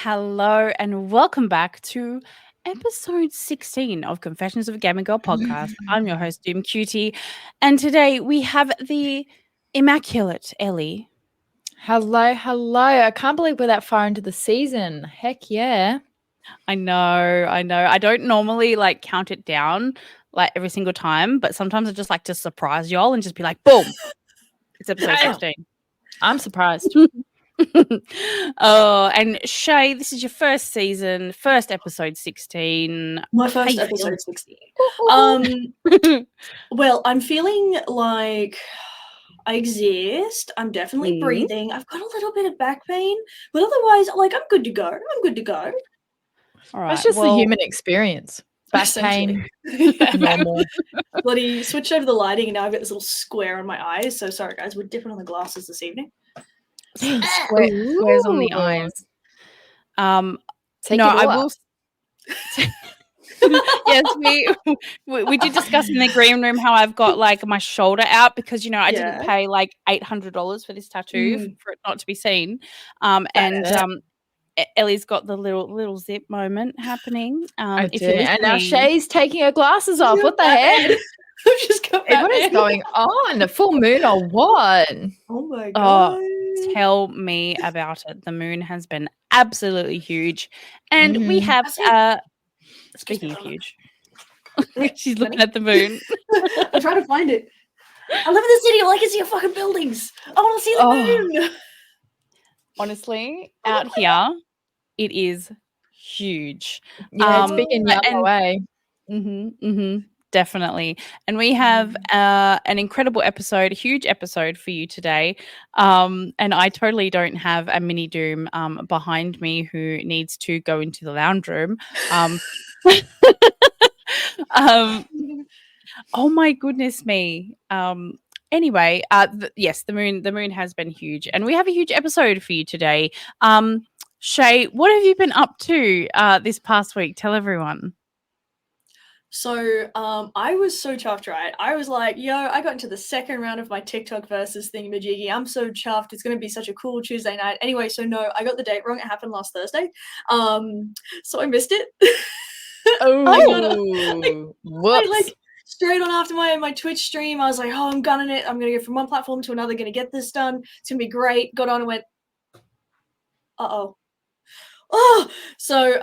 hello, and welcome back to episode 16 of Confessions of a Gamer Girl podcast. I'm your host, Doom Cutie, and today we have the immaculate Ellie. Hello. I can't believe we're that far into the season. Heck yeah. I know. I don't normally count it down every single time, but sometimes I just like to surprise y'all and just be like, boom, it's episode 16. I'm surprised. Oh, and Shay, this is your first season, first episode 16. My first episode 16. Well, I'm feeling like I exist. I'm definitely breathing. I've got a little bit of back pain, but otherwise, I'm good to go. All right. That's just the human experience. Back pain, normal. Bloody switched over the lighting, and now I've got this little square on my eyes. So sorry, guys. We're dipping on the glasses this evening. Squares on the eyes. Take it all I will. Yes, we did discuss in the green room how I've got my shoulder out because I didn't pay $800 for this tattoo for it not to be seen. Ellie's got the little zip moment happening. I do. And now Shay's taking her glasses off. What the heck? I've just got what is going on? A full moon or what? Oh my god. Tell me about it. The moon has been absolutely huge. And we have speaking of huge. She's looking at the moon. I'm trying to find it. I live in the city. All I can see are fucking buildings. I want to see the moon. Honestly, out here, it is huge. Yeah, it's big in your way. Definitely. And we have an incredible episode, a huge episode for you today. And I totally don't have a mini Doom behind me who needs to go into the lounge room. Oh my goodness me. Anyway, yes, the moon has been huge, and we have a huge episode for you today. Shay, what have you been up to this past week? Tell everyone. So I was so chuffed, right? I was like, yo, I got into the second round of my TikTok versus thingamajiggy. I'm so chuffed. It's going to be such a cool Tuesday night. Anyway, so no, I got the date wrong. It happened last Thursday. So I missed it. Whoops. Straight on after my Twitch stream, I was like, oh, I'm gunning it. I'm going to go from one platform to another, going to get this done. It's going to be great. Got on and went, uh-oh. Oh, so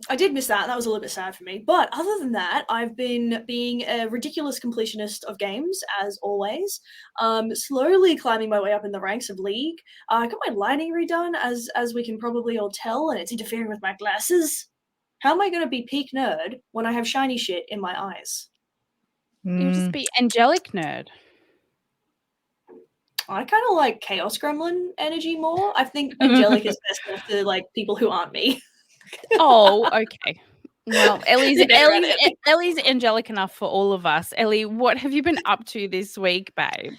I did miss that. That was a little bit sad for me. But other than that, I've been being a ridiculous completionist of games, as always. Slowly climbing my way up in the ranks of League. I got my lighting redone, as we can probably all tell, and it's interfering with my glasses. How am I going to be peak nerd when I have shiny shit in my eyes? You'll just be angelic nerd. I kind of like Chaos Gremlin energy more. I think angelic is best left to people who aren't me. Oh, okay. Well, Ellie's angelic enough for all of us. Ellie, what have you been up to this week, babe?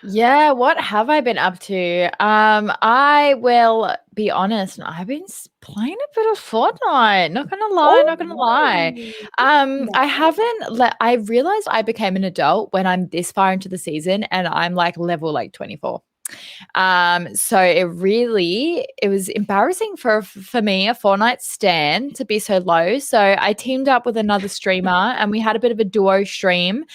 Yeah, what have I been up to? I will be honest, I've been playing a bit of Fortnite. Not gonna lie. I realized I became an adult when I'm this far into the season and I'm level 24. So it was embarrassing for me, a Fortnite stan, to be so low. So I teamed up with another streamer and we had a bit of a duo stream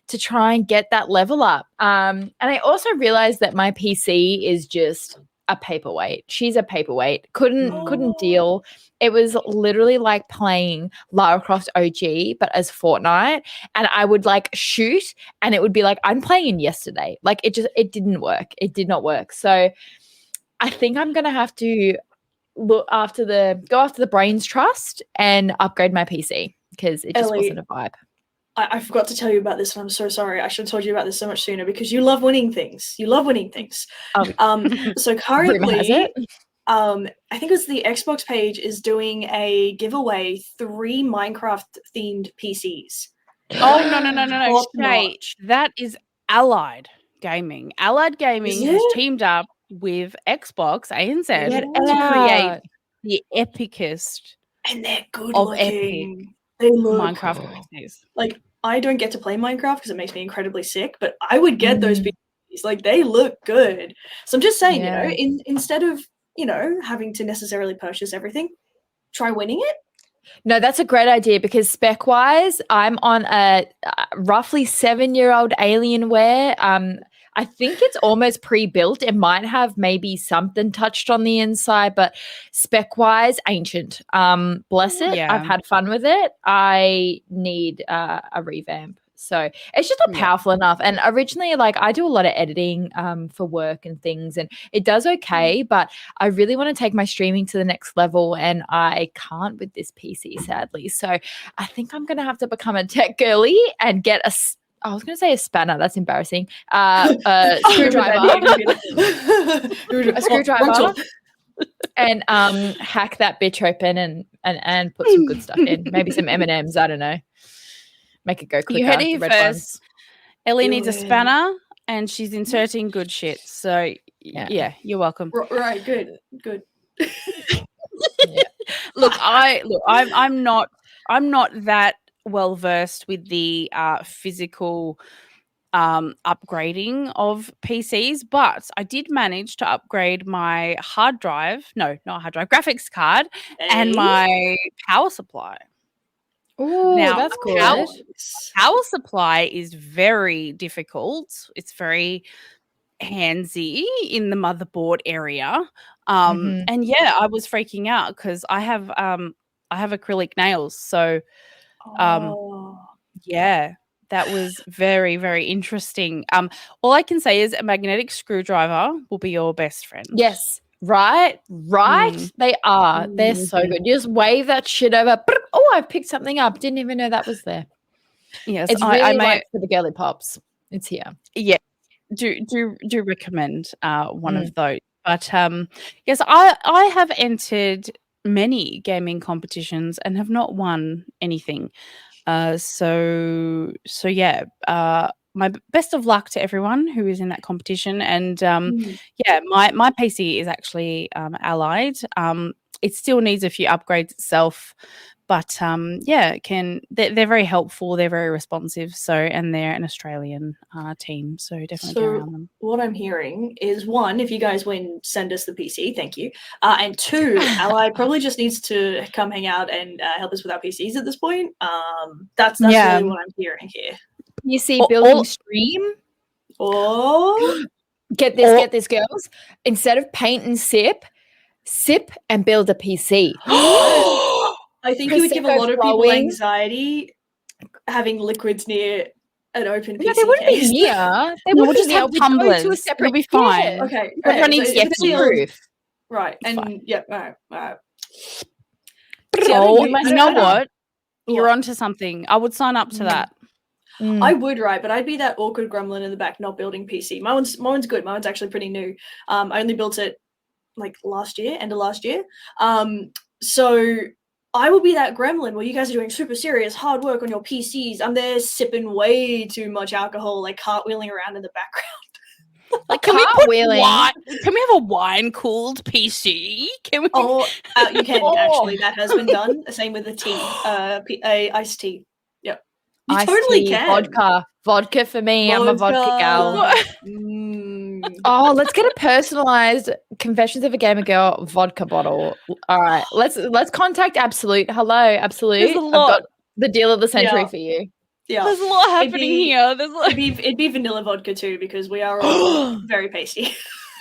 to try and get that level up. And I also realized that my PC is just a paperweight. She's a paperweight. Couldn't deal. It was literally like playing Lara Croft OG, but as Fortnite. And I would shoot and it would be I'm playing in yesterday. It didn't work. It did not work. So I think I'm going to have to go after the brains trust and upgrade my PC because it just wasn't a vibe. I forgot to tell you about this, and I'm so sorry. I should have told you about this so much sooner because you love winning things. So currently, I think it was the Xbox page is doing a giveaway 3 Minecraft-themed PCs. Oh, no. Shay, that is Allied Gaming. Allied Gaming has teamed up with Xbox ANZ to create the epicest and they're good of looking. epic. They look Minecraft PCs. I don't get to play Minecraft because it makes me incredibly sick, but I would get those PCs. They look good. So I'm just saying, instead of having to necessarily purchase everything, try winning it. No, that's a great idea because spec-wise, I'm on a roughly 7-year-old Alienware. I think it's almost pre-built. It might have maybe something touched on the inside, but spec-wise, ancient. Bless it. Yeah. I've had fun with it. I need a revamp. So it's just not powerful enough. And originally, like, I do a lot of editing for work and things, and it does okay, but I really want to take my streaming to the next level, and I can't with this PC, sadly. So I think I'm going to have to become a tech girly and get I was going to say a spanner. That's embarrassing. A screwdriver. A screwdriver. And hack that bitch open and put some good stuff in. Maybe some M&Ms. I don't know. Make it go quicker. You heard it here first. Ellie needs a spanner, and she's inserting good shit. So yeah you're welcome. Right, good. Yeah. Look, I'm not that well versed with the physical upgrading of PCs, but I did manage to upgrade my graphics card and my power supply. Oh, that's cool. Power supply is very difficult. It's very handsy in the motherboard area. And yeah, I was freaking out because I have acrylic nails. So yeah, that was very, very interesting. All I can say is a magnetic screwdriver will be your best friend. Yes. Right. They are. They're so good. You just wave that shit over. Oh, I picked something up. Didn't even know that was there. Yes, it's really like for the girly pops. It's here. Yeah, do recommend one of those. But yes, I have entered many gaming competitions and have not won anything. So yeah. My best of luck to everyone who is in that competition. And yeah, my PC is actually allied. It still needs a few upgrades itself, but yeah, they're very helpful. They're very responsive. So, and they're an Australian team, so definitely get around them. What I'm hearing is, one, if you guys win, send us the PC, thank you. And two, Ally probably just needs to come hang out and help us with our PCs at this point. That's really what I'm hearing here. PC building stream. Oh, get this, girls. Instead of paint and sip and build a PC. I think you would give a lot of people anxiety having liquids near an open PC. They wouldn't be near. They would just have tumblers. It'll be fine. Yeah. Okay. Everyone needs to be proof. Right. And all right. Oh, you know what? You're onto something. I would sign up to that. I would, right, but I'd be that awkward gremlin in the back not building PC. My one's good. My one's actually pretty new. I only built it like end of last year. So I will be that gremlin where you guys are doing super serious hard work on your PCs. I'm there sipping way too much alcohol, like cartwheeling around in the background. Like, can we have a wine cooled PC? Can we? Oh, you can actually. That has been done. Same with the tea, iced tea. Yep. You iced totally tea, can. Vodka for me. I'm a vodka gal. Oh, let's get a personalized Confessions of a Gamer Girl vodka bottle. All right, let's contact Absolute. Hello, Absolute. I've got the deal of the century for you. Yeah, there's a lot happening here. It'd be vanilla vodka too, because we are all very pasty.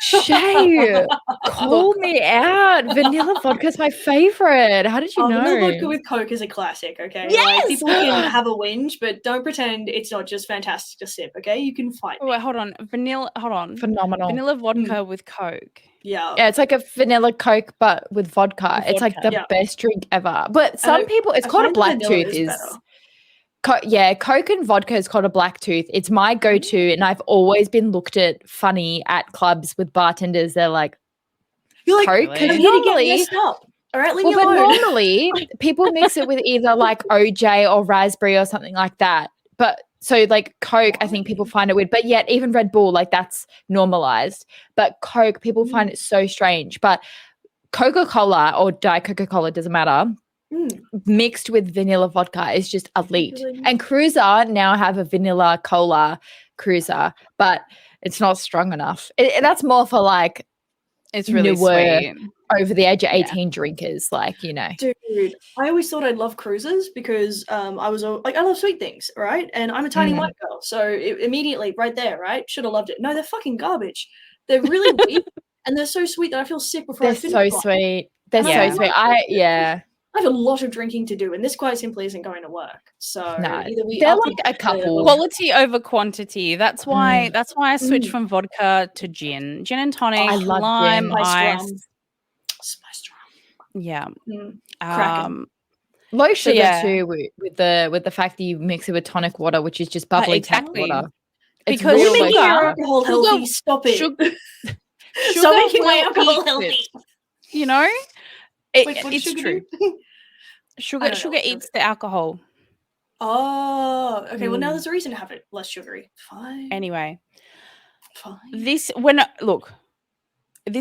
Shay, call me out. Vanilla vodka is my favorite. How did you know? Vanilla vodka with Coke is a classic, okay? Yes! Like, people can have a whinge, but don't pretend it's not just fantastic to sip, okay? You can fight. Oh, wait, hold on. Phenomenal. Vanilla vodka with Coke. Yeah. Yeah, it's like a vanilla Coke, but with vodka. It's like the best drink ever. But some people, it's called a black tooth. Coke and vodka is called a black tooth. It's my go-to, and I've always been looked at funny at clubs with bartenders. They're like, "You're like, Coke?" Because normally, all right, leave me alone. But normally, people mix it with either like OJ or raspberry or something like that. But so like Coke, I think people find it weird. But yet, even Red Bull, like that's normalized. But Coke, people find it so strange. But Coca-Cola or Diet Coca-Cola, doesn't matter. Mixed with vanilla vodka is just elite. And Cruiser now have a vanilla cola Cruiser, but it's not strong enough. That's more for like It's really newer, sweet. over the age of Yeah. 18 drinkers, like, you know. Dude, I always thought I'd love cruises because I love sweet things, right? And I'm a tiny white girl, so immediately right there, right? Should have loved it. No, they're fucking garbage. They're really weak, and they're so sweet that I feel sick before They're I finish so one. sweet. They're And so Yeah. sweet. I have a lot of drinking to do, and this quite simply isn't going to work. So No, either we they're up like the- a couple. Quality over quantity. That's why I switched Mm. from vodka to gin and tonic, I love lime, gin. ice. Spiced rum. Yeah. Cracking. Low sugar yeah. too, with the fact that you mix it with tonic water, which is just bubbly tap exactly. water. It's Because real We're low making your sugar. alcohol healthy. Stop it. Sugar Stop making my will alcohol eat healthy. it, you know? Wait, what does It's sugar true. do? Sugar eats the alcohol. Oh, okay. Well, now there's a reason to have it less sugary. Fine. Anyway, Fine. this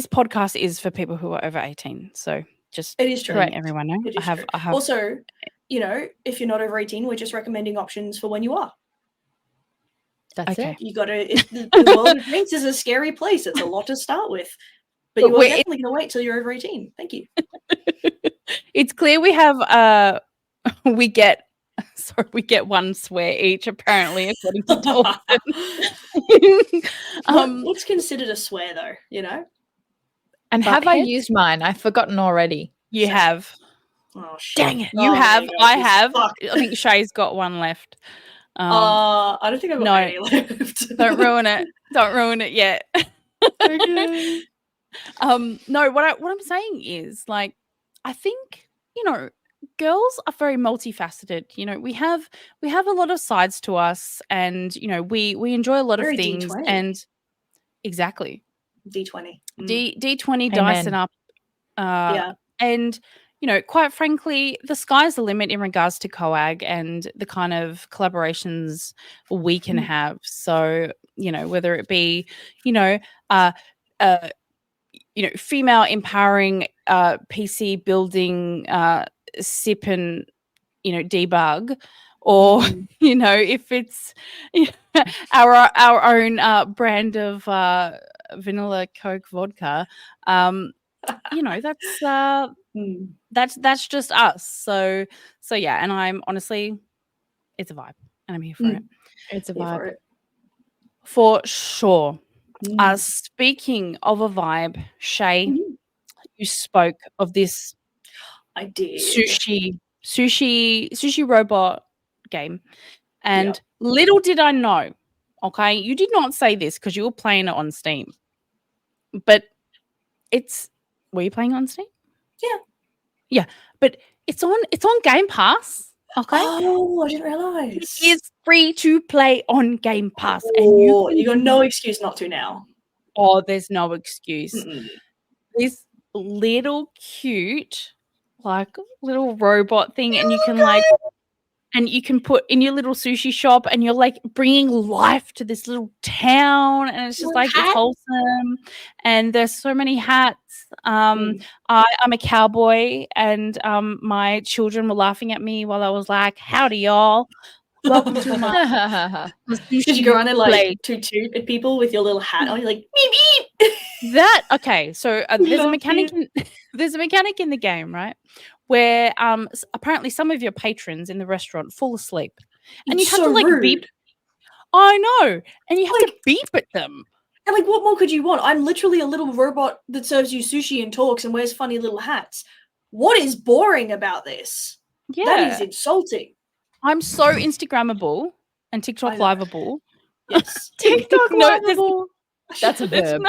podcast is for people who are over 18. So just It is true. letting everyone know. It is true. I have Also, if you're not over 18, we're just recommending options for when you are. That's Okay. it. You got to. The world of drinks is a scary place. It's a lot to start with, but you are definitely going to wait till you're over 18. Thank you. It's clear we have we get one swear each, apparently, according to Dalton. What's considered a swear, though? And have I Butthead? used mine? I've forgotten already. You have. Oh shit! Dang it. You Oh, have. there you go. I have. Fuck. I think Shay's got one left. I don't think I've got any left. Don't ruin it. Don't ruin it yet. Okay. No, what I'm saying is, like, I think, girls are very multifaceted. We have a lot of sides to us, and we enjoy a lot Very of things. D20. And exactly. D20. D20 dicing up. Yeah. And quite frankly, the sky's the limit in regards to COAGG and the kind of collaborations we can have. So, whether it be, female empowering PC building sip and, debug, or, if it's our own brand of vanilla Coke vodka, that's just us. So yeah, and I'm honestly, it's a vibe, and I'm here for it. It's a Here for vibe. it. For sure. Speaking of a vibe, Shay, you spoke of this I did. sushi robot game, and little did I know, okay, you did not say this because you were playing it on Steam, but were you playing it on Steam? Yeah, but it's on Game Pass. Okay. Oh, I didn't realize. It is free to play on Game Pass, and you got no excuse not to now. Oh, there's no excuse. Mm-mm. This little cute, like, little robot thing, and you can put in your little sushi shop, and you're like bringing life to this little town, and it's just like it's wholesome, and there's so many hats. I'm a cowboy, and my children were laughing at me while I was like, "Howdy, y'all! Welcome to my sushi." Did you go around and play. toot at people with your little hat on? You're like beep beep. Okay, so there's a mechanic. There's a mechanic in the game, right? Where apparently some of your patrons in the restaurant fall asleep, and you have to rude. beep. I know, and you have to beep at them. And what more could you want? I'm literally a little robot that serves you sushi and talks and wears funny little hats. What is boring about this? Yeah, that is insulting. I'm so Instagrammable and TikTok liveable. Yes, TikTok liveable. That's a verb.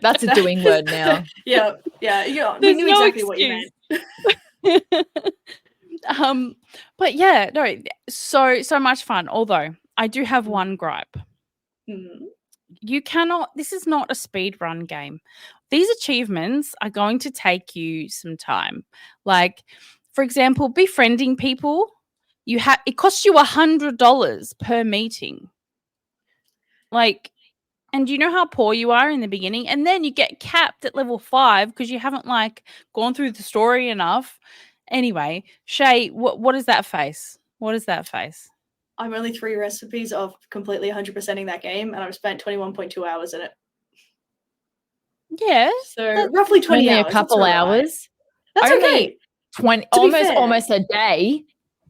That's a doing word now. Yeah. We knew exactly what you meant. But yeah, no, so much fun. Although I do have one gripe. This is not a speed run game. These achievements are going to take you some time. Like, for example, befriending people, it costs you $100 per meeting. Like, and you know how poor you are in the beginning, and then you get capped at level 5 because you haven't gone through the story enough. Anyway, Shay, what is that face? What is that face? I'm only 3 recipes of completely 100%ing that game, and I've spent 21.2 hours in it. Yeah. So roughly 20 Only hours. a That's couple all right. hours. That's Only okay. 20, To be fair, almost a day.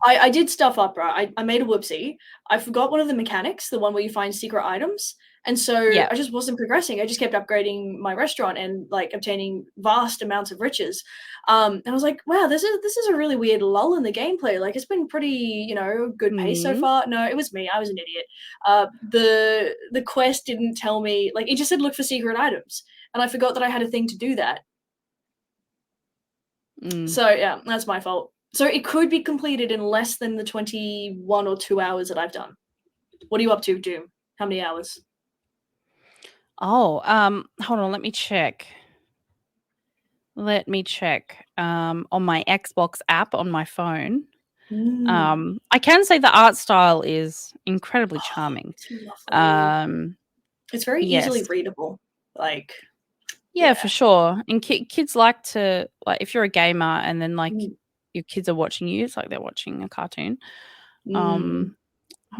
I did stuff up, right? I made a whoopsie. I forgot one of the mechanics, the one where you find secret items. And so Yeah. I just wasn't progressing. I just kept upgrading my restaurant and like obtaining vast amounts of riches. And I was like, wow, this is a really weird lull in the gameplay. Like it's been pretty, good pace so far. No, it was me. I was an idiot. The quest didn't tell me, like it just said look for secret items. And I forgot that I had a thing to do that. So yeah, that's my fault. So it could be completed in less than the 21 or 2 hours that I've done. What are you up to, Doom? How many hours? Oh, hold on, let me check. On my Xbox app on my phone. I can say the art style is incredibly charming. It's lovely. It's very easily yes. readable. Like Yeah, for sure. And kids like to, like, if you're a gamer and then like your kids are watching you, it's like they're watching a cartoon. Hold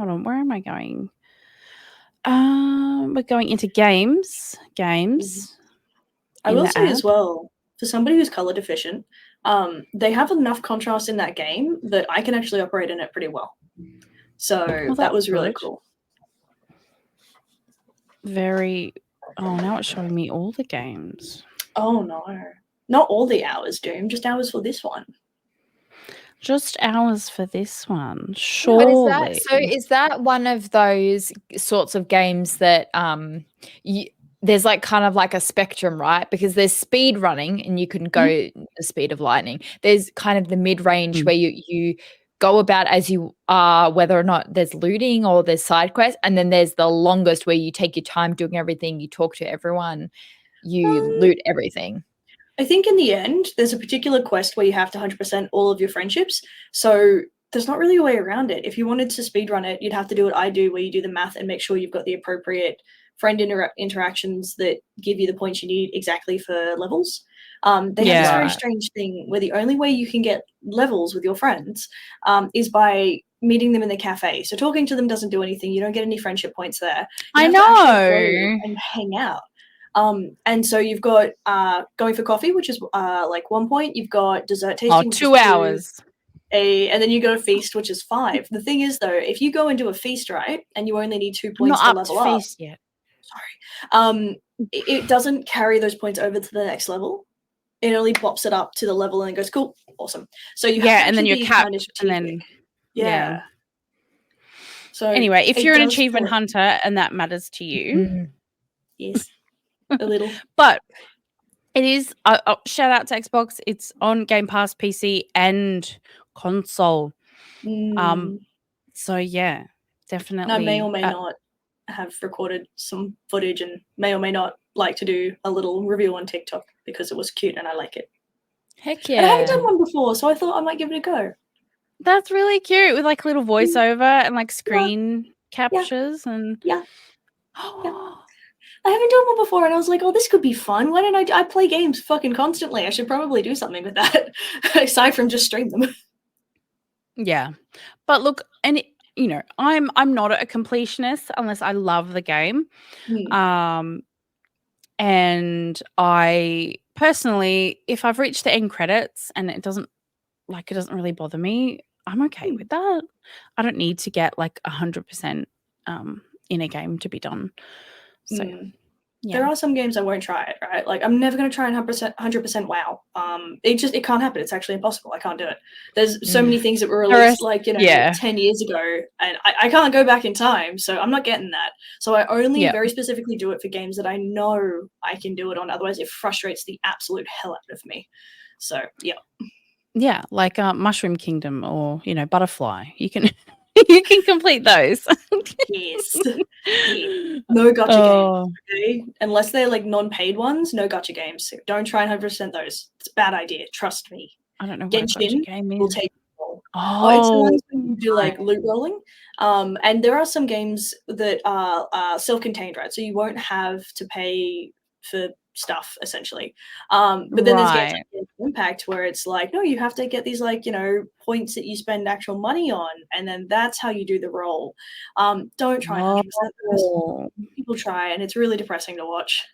on, where am I going? We're going into games. I will say as well, for somebody who's color deficient, they have enough contrast in that game that I can actually operate in it pretty well. So that was really cool. Now it's showing me all the games. Oh no. Not all the hours, Doom, just hours for this one. Just hours for this one. Surely. Is that one of those sorts of games that there's like kind of like a spectrum, right? Because there's speed running and you can go the speed of lightning. There's kind of the mid-range where you go about as you are, whether or not there's looting or there's side quests. And then there's the longest where you take your time doing everything. You talk to everyone, you loot everything. I think in the end, there's a particular quest where you have to 100% all of your friendships. So there's not really a way around it. If you wanted to speedrun it, you'd have to do what I do, where you do the math and make sure you've got the appropriate friend interactions that give you the points you need exactly for levels. They have this very strange thing where the only way you can get levels with your friends is by meeting them in the cafe. So talking to them doesn't do anything. You don't get any friendship points there. You have to actually go and hang out. And so you've got going for coffee, which is like 1 point. You've got dessert tasting, 2 hours. And then you go to feast, which is 5. The thing is, though, if you go into a feast, right, and you only need 2 points to level up, feast yet. Sorry, it doesn't carry those points over to the next level. It only pops it up to the level and it goes, cool, awesome. So you have to and then you're capped, kind of and then So anyway, if you're an achievement hunter and that matters to you, yes, a little, but it is. Shout out to Xbox. It's on Game Pass, PC, and console. So yeah, definitely. I may or may not have recorded some footage and may or may not like to do a little review on TikTok because it was cute and I like it. Heck yeah. And I haven't done one before, so I thought I might give it a go. That's really cute with like little voiceover and like screen captures and I haven't done one before and I was like, oh, this could be fun. Why don't I play games fucking constantly? I should probably do something with that aside from just stream them. Yeah. But look, and I'm not a completionist unless I love the game. And I personally, if I've reached the end credits and it doesn't really bother me, I'm okay with that. I don't need to get like 100% in a game to be done. So there are some games I won't try it, right? Like I'm never going to try and 100% WoW. It can't happen. It's actually impossible. I can't do it. There's so many things that were released 10 years ago and I can't go back in time. So I'm not getting that. So I only very specifically do it for games that I know I can do it on. Otherwise it frustrates the absolute hell out of me. So yeah. Yeah, like Mushroom Kingdom or, Butterfly. You can complete those. Yes. No gacha games, okay? Unless they're like non-paid ones, no gacha games. Don't try and 100% those. It's a bad idea. Trust me. I don't know what Genshin a gacha game is. will take it's the ones that you do like loot rolling. And there are some games that are self-contained, right? So you won't have to pay for stuff essentially. But then there's games like Impact where it's like, no, you have to get these like, points that you spend actual money on, and then that's how you do the roll. Don't try 100%. People try, and it's really depressing to watch.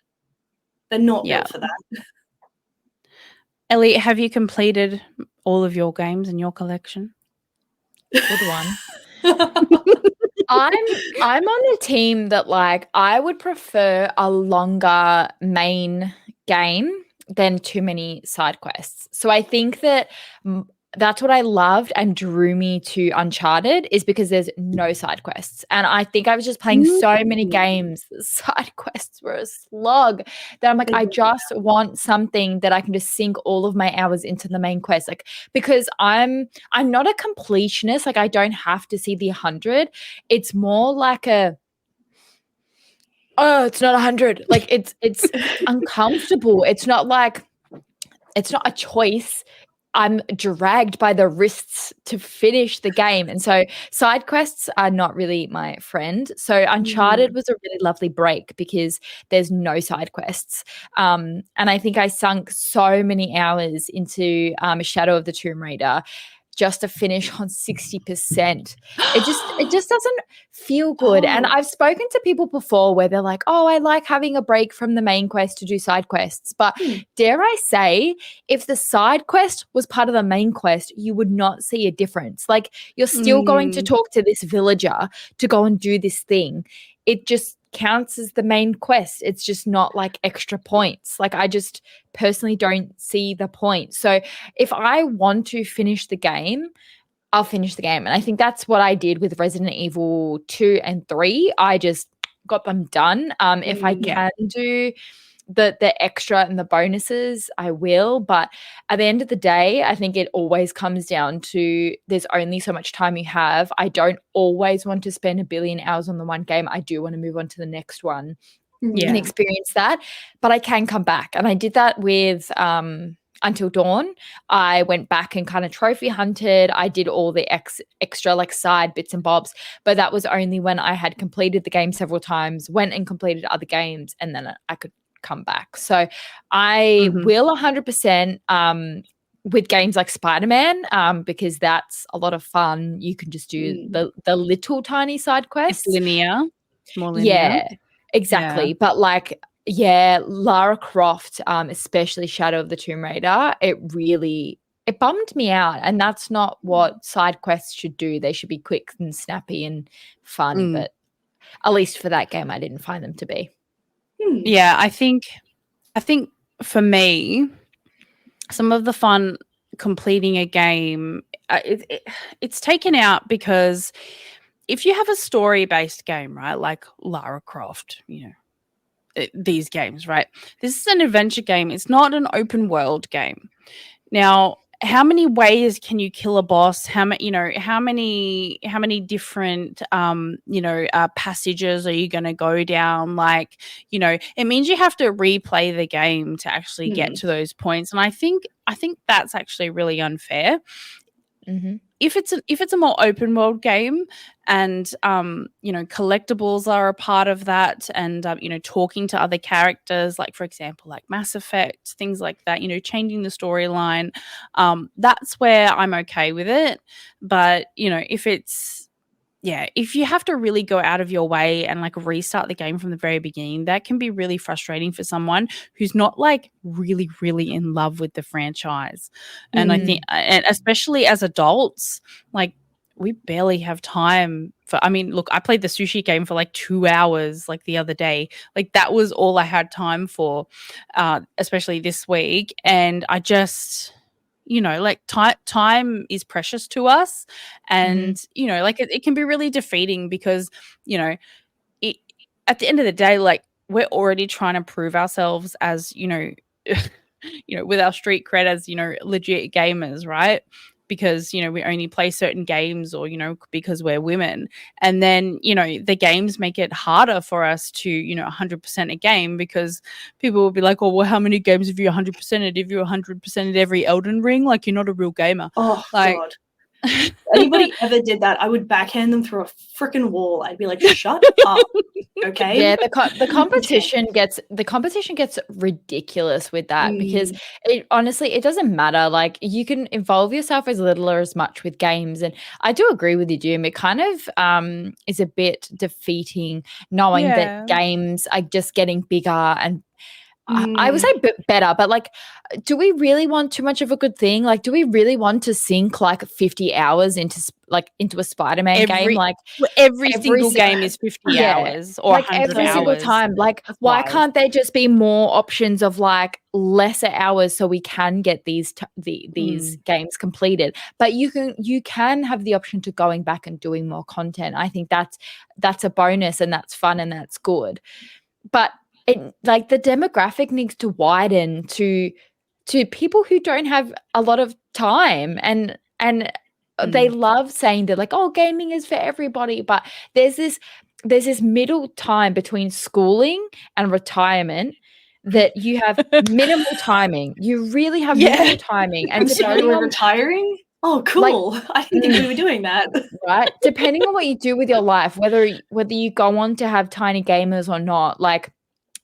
They're not Yeah. built for that. Ellie, have you completed all of your games in your collection? Good one. I'm on the team that, like, I would prefer a longer main game than too many side quests. So I think that that's what I loved and drew me to Uncharted, is because there's no side quests. And I think I was just playing so many games. The side quests were a slog that I'm like, I just want something that I can just sink all of my hours into the main quest. Like, because I'm not a completionist. Like, I don't have to see the 100. It's more like it's not 100. Like, it's uncomfortable. It's not a choice. I'm dragged by the wrists to finish the game. And so side quests are not really my friend. So Uncharted was a really lovely break because there's no side quests. And I think I sunk so many hours into Shadow of the Tomb Raider just to finish on 60%. It just doesn't feel good. And I've spoken to people before where they're like, oh, I like having a break from the main quest to do side quests. But dare I say, if the side quest was part of the main quest, you would not see a difference. Like, you're still going to talk to this villager to go and do this thing. It just counts as the main quest. It's just not like extra points. Like, I just personally don't see the point. So if I want to finish the game, I'll finish the game. And I think that's what I did with Resident Evil 2 and 3. I just got them done. If I can do the extra and the bonuses, I will. But at the end of the day, I think it always comes down to there's only so much time you have. I don't always want to spend 1 billion hours on the one game. I do want to move on to the next one and experience that. But I can come back. And I did that with Until Dawn. I went back and kind of trophy hunted. I did all the extra like side bits and bobs, but that was only when I had completed the game several times, went and completed other games, and then I could come back. So I will 100% with games like Spider-Man, because that's a lot of fun. You can just do the little tiny side quests. It's linear. It's more linear. Yeah, exactly. Yeah. But like, Lara Croft, especially Shadow of the Tomb Raider, it bummed me out. And that's not what side quests should do. They should be quick and snappy and fun. But at least for that game, I didn't find them to be. Yeah, I think for me, some of the fun completing a game, it's taken out because if you have a story-based game, right, like Lara Croft, these games, right? This is an adventure game. It's not an open world game. Now, how many ways can you kill a boss? How many different passages are you going to go down? Like, it means you have to replay the game to actually get to those points. And I think that's actually really unfair. If it's a more open world game and collectibles are a part of that, and talking to other characters, like for example like Mass Effect, things like that, changing the storyline, that's where I'm okay with it. But if you have to really go out of your way and like restart the game from the very beginning, that can be really frustrating for someone who's not like really, really in love with the franchise. And I think, and especially as adults, like we barely have time look, I played the sushi game for like 2 hours like the other day. Like that was all I had time for, especially this week. And I just... like time is precious to us, and like it can be really defeating because at the end of the day, like we're already trying to prove ourselves as with our street cred as legit gamers, right? Because we only play certain games, or because we're women, and then the games make it harder for us to 100% a game, because people will be like, oh well, how many games have you 100%ed? If you 100%ed every Elden Ring, like you're not a real gamer. Oh like, god. If anybody ever did that, I would backhand them through a freaking wall. I'd be like, shut up. Okay. Yeah, the competition gets ridiculous with that, because it doesn't matter. Like, you can involve yourself as little or as much with games, and I do agree with you, Doom. It kind of is a bit defeating knowing that games are just getting bigger, and I would say better, but like, do we really want too much of a good thing? Like, do we really want to sink like 50 hours into a Spider-Man game? Like every single game is 50 hours or like 100 every hours. single time. Like, That's why wild. can't there just be more options of like lesser hours so we can get these games completed? But you can have the option to going back and doing more content. I think that's a bonus and that's fun and that's good. But like the demographic needs to widen to people who don't have a lot of time and they love saying that like, oh, gaming is for everybody, but there's this middle time between schooling and retirement that you have minimal timing. You really have minimal timing, and depending on retiring. Oh, cool! Like, I didn't think we were doing that. Right, depending on what you do with your life, whether you go on to have tiny gamers or not, like.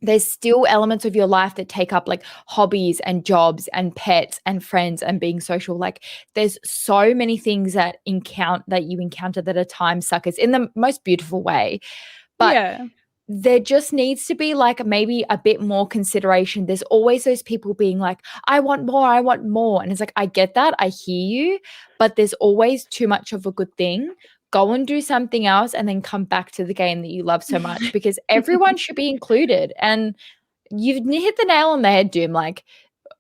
There's still elements of your life that take up like hobbies and jobs and pets and friends and being social. Like there's so many things that you encounter that are time suckers in the most beautiful way. But there just needs to be like maybe a bit more consideration. There's always those people being like, I want more. And it's like, I get that. I hear you. But there's always too much of a good thing. Go and do something else and then come back to the game that you love so much, because everyone should be included. And you've hit the nail on the head, Doom. Like,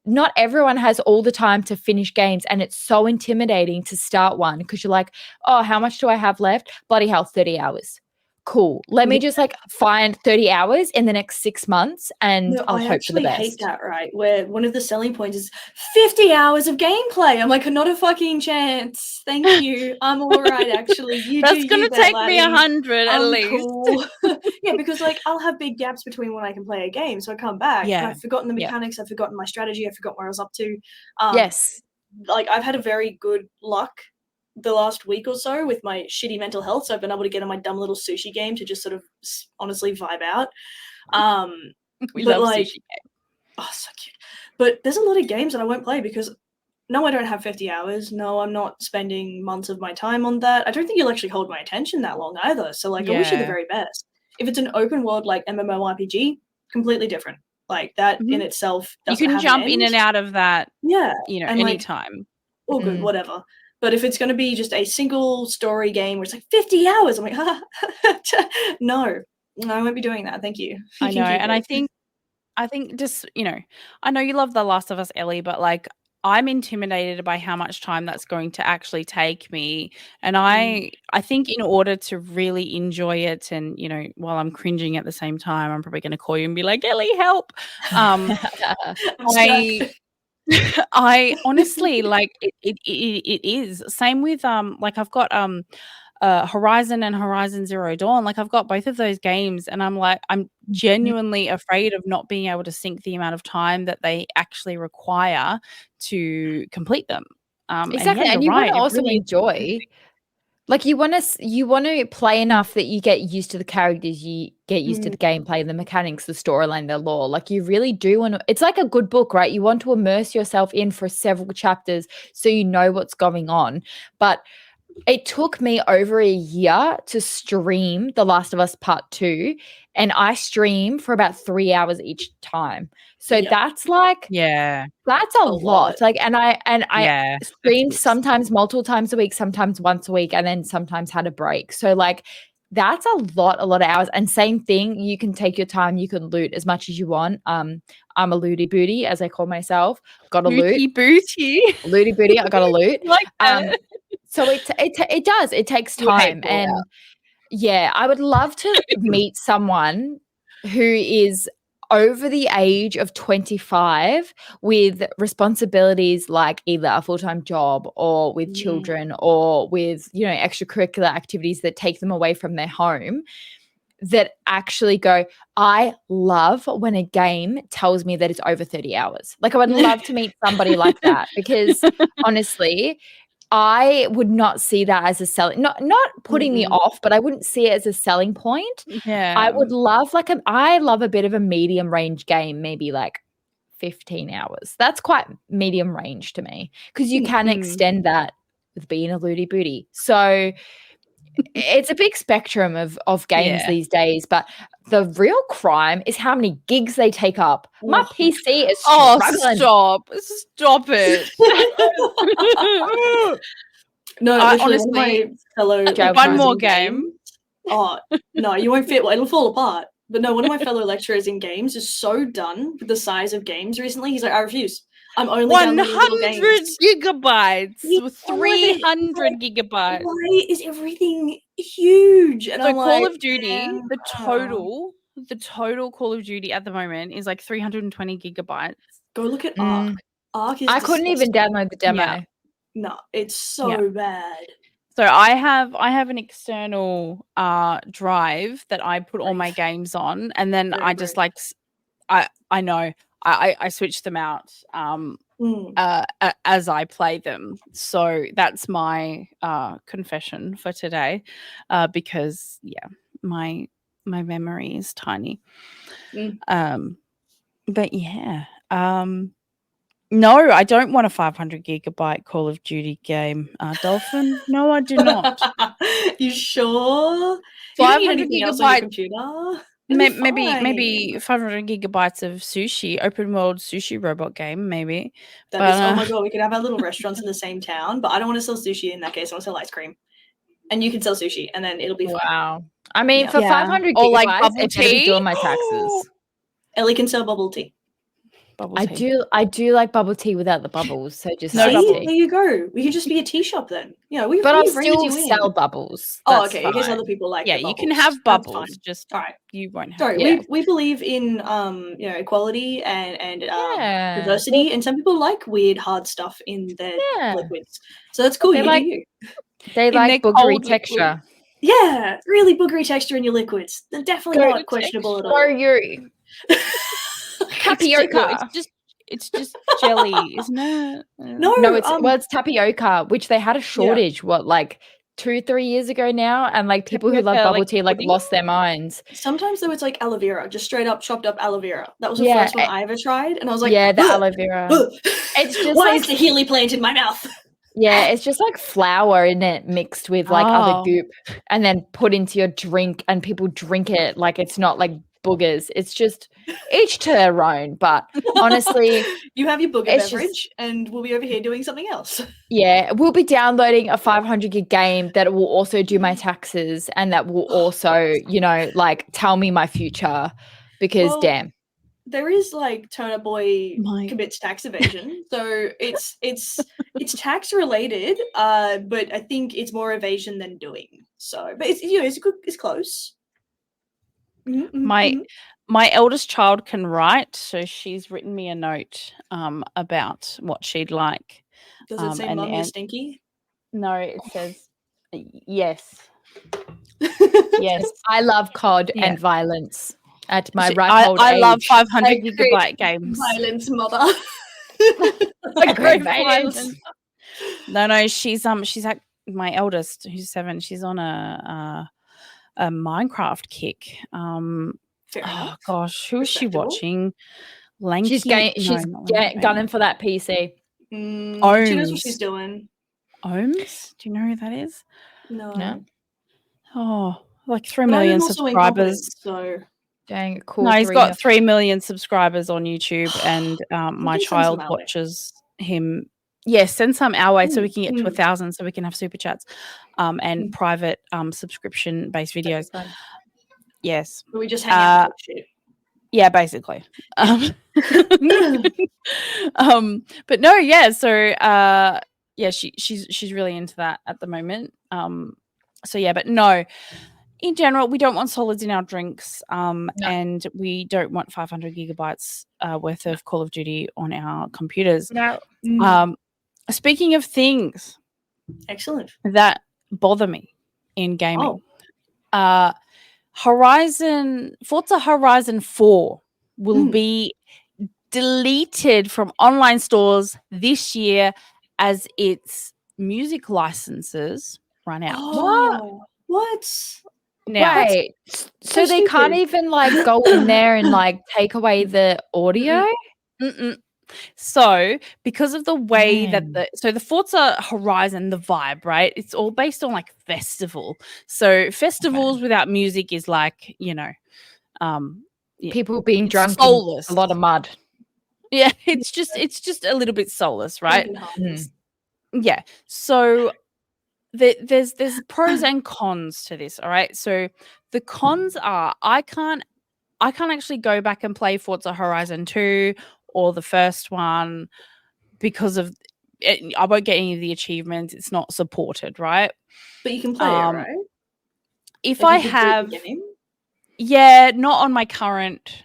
not everyone has all the time to finish games, and it's so intimidating to start one because you're like, oh, how much do I have left? Bloody hell, 30 hours. Cool. Let me just like find 30 hours in the next 6 months and I'll hope for the best. I hate that, right? Where one of the selling points is 50 hours of gameplay. I'm like, not a fucking chance. Thank you. I'm all right, actually. That's going to take me 100 at least. Cool. Yeah, because like I'll have big gaps between when I can play a game. So I come back and I've forgotten the mechanics. I've forgotten my strategy. I've forgotten where I was up to. Yes. Like I've had a very good luck the last week or so with my shitty mental health, so I've been able to get on my dumb little sushi game to just sort of honestly vibe out. We love like, sushi game. Oh, so cute. But there's a lot of games that I won't play because no, I don't have 50 hours. No, I'm not spending months of my time on that. I don't think you'll actually hold my attention that long either. So like, I wish you the very best. If it's an open world like MMORPG, completely different. Like that in itself, you can jump in and out of that. Yeah, you know, and anytime. Like, all good, whatever. But if it's going to be just a single story game where it's like 50 hours, I'm like, no, I won't be doing that. Thank you. I know. And I think just, you know, I know you love The Last of Us, Ellie, but like I'm intimidated by how much time that's going to actually take me. And I think in order to really enjoy it and, you know, while I'm cringing at the same time, I'm probably going to call you and be like, Ellie, help. I honestly like it is same with like I've got Horizon and Horizon Zero Dawn. Like I've got both of those games and I'm like I'm genuinely afraid of not being able to sink the amount of time that they actually require to complete them. Exactly. And you want to also enjoy. Like you want to play enough that you get used to the characters, you get used to the gameplay, the mechanics, the storyline, the lore. Like you really do want to. It's like a good book, right? You want to immerse yourself in for several chapters so you know what's going on. But it took me over a year to stream The Last of Us Part 2, and I stream for about 3 hours each time. So that's like that's a lot. Like and I streamed sometimes multiple times a week, sometimes once a week, and then sometimes had a break. So like that's a lot of hours. And same thing, you can take your time, you can loot as much as you want. I'm a looty booty, as I call myself. Got a loot. Looty booty, I got a loot. Like that. So it does. It takes time. And yeah, I would love to meet someone who is over the age of 25 with responsibilities like either a full-time job or with children or with, you know, extracurricular activities that take them away from their home, that actually go, I love when a game tells me that it's over 30 hours. Like I would love to meet somebody like that because honestly, I would not see that as a selling, not putting me off, but I wouldn't see it as a selling point. Yeah. I would love I love a bit of a medium range game, maybe like 15 hours. That's quite medium range to me because you can extend that with being a looty booty. So it's a big spectrum of games Yeah. these days, but the real crime is how many gigs they take up. My Oh. PC is Oh, struggling. stop it. No, I literally, one of my honestly, fellow One lecturers more in game. games- Oh no, you won't fit. It'll fall apart. But no, one of my fellow lecturers in games is so done with the size of games recently. He's like, I refuse. I'm only downloading little 100 games. gigabytes Yeah, with I'm like, 300 gigabytes. why is everything huge? And So I'm Call like, of Duty, man, the total Call of Duty at the moment is like 320 gigabytes. go look at Ark. Ark is I couldn't even disgusting. download the demo. Yeah. No, it's so Yeah. bad. So I have an external drive that I put all my games on, and then Very I just brave. like I know I switch them out as I play them. So that's my confession for today, because my memory is tiny. But yeah. No, I don't want a 500 gigabyte Call of Duty game. Dolphin? No, I do not. You sure? You don't need 500 anything else on your gigabyte, computer. It'll be maybe fine. 500 gigabytes of sushi, open world sushi robot game, maybe. That is, oh my god, we could have our little restaurants in the same town, but I don't want to sell sushi in that case. I want to sell ice cream. And you can sell sushi, and then it'll be fine. Wow. I mean, Yeah. for Yeah. 500 Or gigabytes, like I bubble better be tea. doing my taxes. Ellie can sell bubble tea. Bubble I tea. do like bubble tea without the bubbles. So just No iced bubble. There tea. you go. We could just be a tea shop then. You know, But I'll we've rented still you sell in. bubbles. Oh, That's okay. I guess fine. other people like Yeah, the you can bubbles. have That's bubbles, fine. just All right. you won't have. Sorry, Yeah. we believe in you know, equality and Yeah. diversity, and some people like weird hard stuff in their Yeah. liquids. So that's cool. They You like- do you. They In like their boogery cold texture. Yeah, really boogery texture in your liquids. They're definitely Go not to questionable at Or all. you tapioca. It's just jelly, isn't it? No, No, it's tapioca, which they had a shortage. What, like 2-3 years ago now, and like people who love Tapioca, bubble like tea like pudding? lost their minds. sometimes though it's like aloe vera, just straight up chopped up aloe vera. That was the Yeah, first one I ever tried, and I was like, yeah, the "Ugh, aloe vera. ugh. It's just why like- is the Healy plant in my mouth? Yeah, it's just like flour in it mixed with like other Oh. goop, and then put into your drink, and people drink it like it's not like boogers. It's just each to their own. But honestly, You have your booger it's just- beverage, and we'll be over here doing something else. yeah, we'll be downloading a 500 gig game that will also do my taxes, and that will also, you know, like tell me my future, because Well, damn. There is like Turner Boy My- commits tax evasion, so it's tax related, but I think it's more evasion than doing. So, but it's, you know, it's close. Mhm, mhm, My mhm. my eldest child can write, so she's written me a note about what she'd like. Does it say and- "Mum, you're and- stinky"? No, it says yes. Yes, I love COD Yeah. and violence at my She- ripe old I age. love 500 I crave gigabyte games. Violence, mother. I crave violence. violence. No, she's at my eldest, who's 7. She's on a Minecraft kick. Fair Oh enough. gosh, who is she Respectable. watching? Lanky. She's not Lanky gunning for that PC. She knows what Ohms. she's doing. Ohms. Do you know who that is? No. No. Oh, like 3 But I'm million also incompetent, subscribers. so Dang, cool. No, he's 3 got 3 million subscribers on YouTube, and my can send some child our way. watches him. Yes, send some our way so we can get to Mm. 1,000, so we can have super chats, and Mm. private subscription based videos. That's fun. Yes, but we just hang out and talk shit. yeah, basically. But no, yeah. So yeah, she's really into that at the moment. So yeah, but no. In general, we don't want solids in our drinks, and we don't want 500 gigabytes worth of Call of Duty on our computers. No. Speaking of things Excellent. that bother me in gaming, Oh. Forza Horizon 4 will be deleted from online stores this year as its music licenses run out. Oh, what? Now, Wait, so So they can't stupid. even like go in there and like take away the audio? mm-mm. So because of the way that Man. the Forza Horizon, the vibe, right? It's all based on like festival. So festivals without music is like, yeah, People being it's drunk soulless. in a lot of mud. Yeah, it's just a little bit soulless, right? Broken-hearted. Yeah. So there's pros and cons to this, all right? So the cons are I can't actually go back and play Forza Horizon 2 or the first one because of it, I won't get any of the achievements. It's not supported, right? But you can play it, right? If Like, I you can play have the game? yeah, not on my current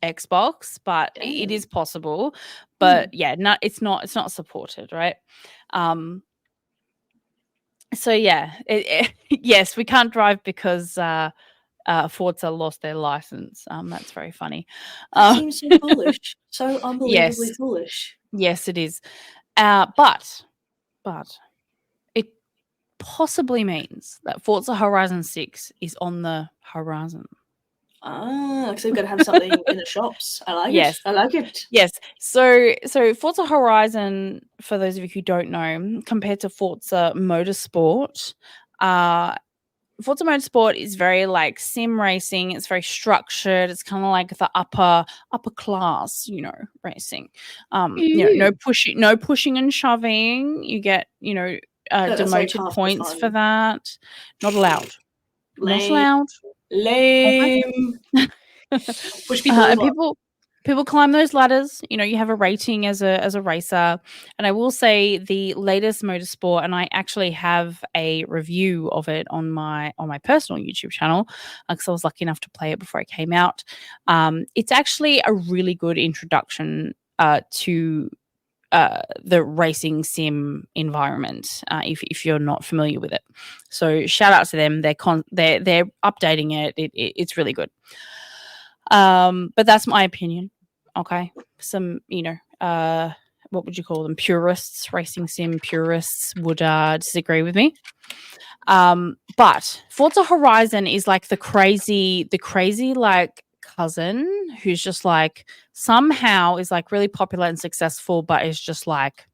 Xbox, but it Dang. is possible. But yeah, it's not supported, right? So yeah, yes, we can't drive because Forza lost their license. That's very funny. That seems so foolish. So unbelievably Yes. foolish. Yes, it is. But it possibly means that Forza Horizon 6 is on the horizon. Because they've got to have something in the shops. I like Yes. it. I like it. Yes. So Forza Horizon, for those of you who don't know, compared to Forza Motorsport, Forza Motorsport is very like sim racing. It's very structured. It's kind of like the upper class, racing. No pushing and shoving. You get, That's like demoted half the points fun. for that. Not allowed. Not Lame. allowed. Lame. Push people And over. people climb those ladders. You have a rating as a racer. And I will say the latest motorsport, and I actually have a review of it on my personal YouTube channel because I was lucky enough to play it before it came out. It's actually a really good introduction to the racing sim environment if you're not familiar with it. So shout out to them. They're updating it. It's really good. But that's my opinion. Okay. Some, what would you call them? Purists, racing sim purists would disagree with me. But Forza Horizon is like the crazy like cousin who's just like somehow is like really popular and successful, but is just like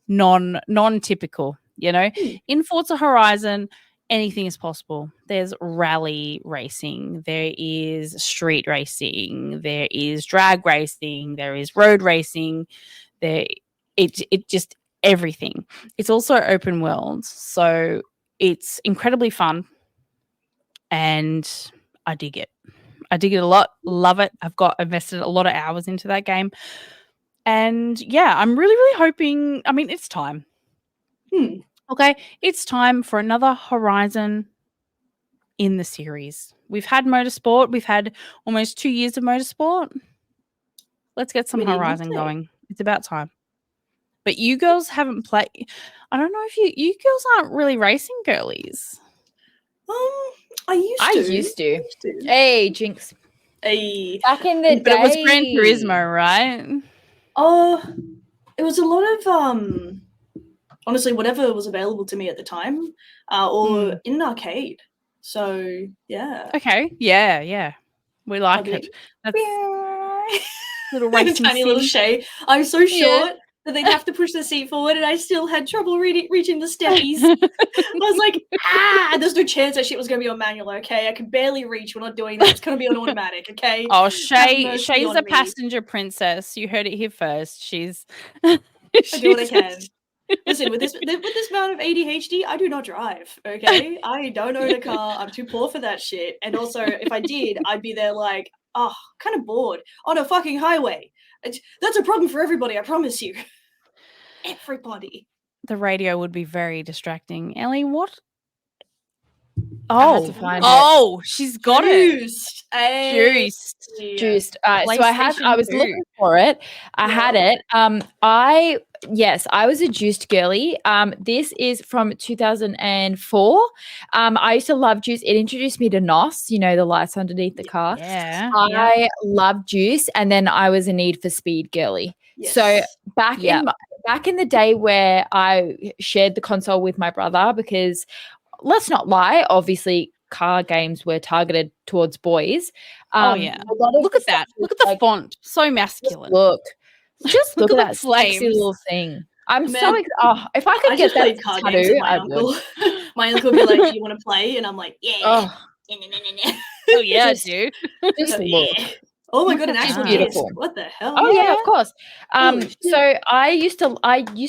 non-typical, In Forza Horizon, anything is possible. There's rally racing, there is street racing, there is drag racing, there is road racing, it just everything. It's also open world, so it's incredibly fun, and I dig it. I dig it a lot. Love it. I've invested a lot of hours into that game, and yeah, I'm really, really hoping. I mean, it's time. Okay, it's time for another Horizon in the series. We've had Motorsport. We've had almost 2 years of Motorsport. Let's get some Horizon going. It's about time. But you girls haven't played. I don't know if you girls aren't really racing girlies. I used to. Hey, Jinx. Hey. Back in the day. But it was Gran Turismo, right? It was a lot of honestly, whatever was available to me at the time, or in an arcade. So yeah. Okay. Yeah. We like it. That's little racing tiny little Shay. I'm so short that they'd have to push the seat forward, and I still had trouble reaching the steppies. I was like, there's no chance that shit was going to be on manual, okay? I can barely reach. We're not doing that. It's going to be on automatic, okay? Oh, Shay's a passenger princess. You heard it here first. She's I do what I can. Listen, with this amount of ADHD, I do not drive, okay? I don't own a car. I'm too poor for that shit. And also, if I did, I'd be there like, kind of bored on a fucking highway. That's a problem for everybody, I promise you. Everybody. The radio would be very distracting. Ellie, what? I had to find it. She's got Juiced. it. Juiced. So I was looking for it. I had it. I was a juiced girly. This is from 2004. I used to love Juice. It introduced me to NOS, the lights underneath the car. Yeah. I loved Juice, and then I was a Need for Speed girly. Yes. So back in the day where I shared the console with my brother, because let's not lie, obviously car games were targeted towards boys. Oh, yeah. a lot of Look the at that. stuff was Look at the like, font. So just masculine. look Look at at that the sexy flames. little thing. I'm Man, so if I could I get just that played card games tattoo, with my I uncle. would. My uncle would be like, "Do you want to play?" And I'm like, "Yeah." Oh, Oh, yeah, Just- dude. just Oh, look. yeah. Oh my Look god, an at actual that. disc. Beautiful. What the hell? Oh yeah, Yeah. of course. Holy shit. So I used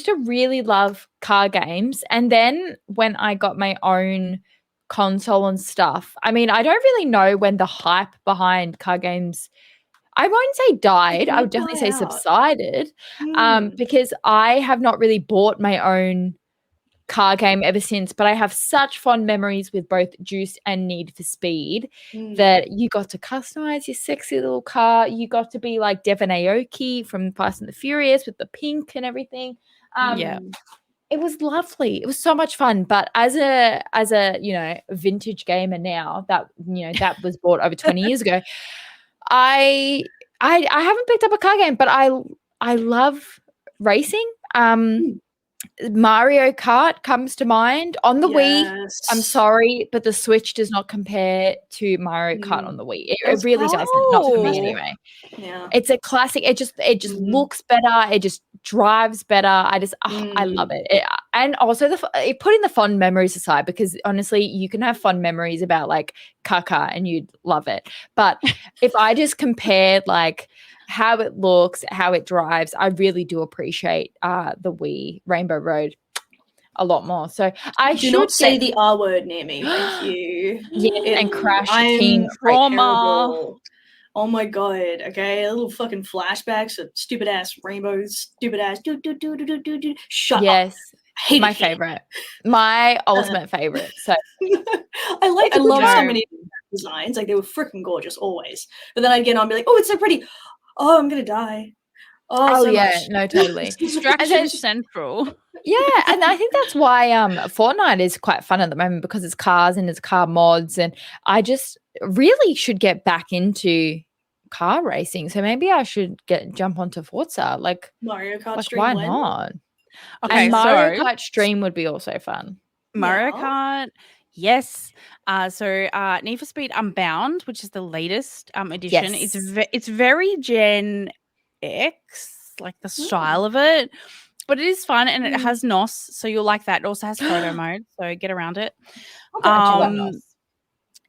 to really love car games, and then when I got my own console and stuff, I mean, I don't really know when the hype behind car games, I won't say died, I would definitely say die out. subsided, Hmm. because I have not really bought my own car game ever since, but I have such fond memories with both Juice and Need for Speed Hmm. that you got to customize your sexy little car. You got to be like Devon Aoki from Fast and the Furious with the pink and everything. Yeah. It was lovely. It was so much fun. But as a vintage gamer now, that was bought over 20 years ago, I haven't picked up a car game, but I love racing. Mario Kart comes to mind on the Wii. I'm sorry, but the Switch does not compare to Mario Kart on the Wii. It really doesn't. Not for me, anyway. Yeah. It's a classic. It just looks better. It just drives better. I love it. And also putting the fond memories aside, because honestly, you can have fond memories about like Kaka and you'd love it. But if I just compared like how it looks, how it drives, I really do appreciate the Wii Rainbow Road a lot more. So I Do should not say get the R word near me, thank you. and Crash I'm Team terrible. Oh my god, okay, a little fucking flashbacks of stupid ass rainbows, stupid ass do. Shut up. Yes, Hate my it here. favorite, my ultimate favorite. So I a love good so time. many designs, like they were freaking gorgeous always. But then I'd get on and be like, oh, it's so pretty. Oh, I'm gonna die. Oh, so yeah, much. no, totally. Distraction central. Yeah, and I think that's why Fortnite is quite fun at the moment, because it's cars and it's car mods, and I just really should get back into car racing. So maybe I should jump onto Forza. Like Mario Kart stream. why when? not? Okay, And Mario so Kart stream would be also fun. Mario Yeah. Kart, yes. So Need for Speed Unbound, which is the latest edition. Yes. It's very Gen X, like the style of it, but it is fun and it has NOS, so you'll like that. It also has photo mode, so get around it.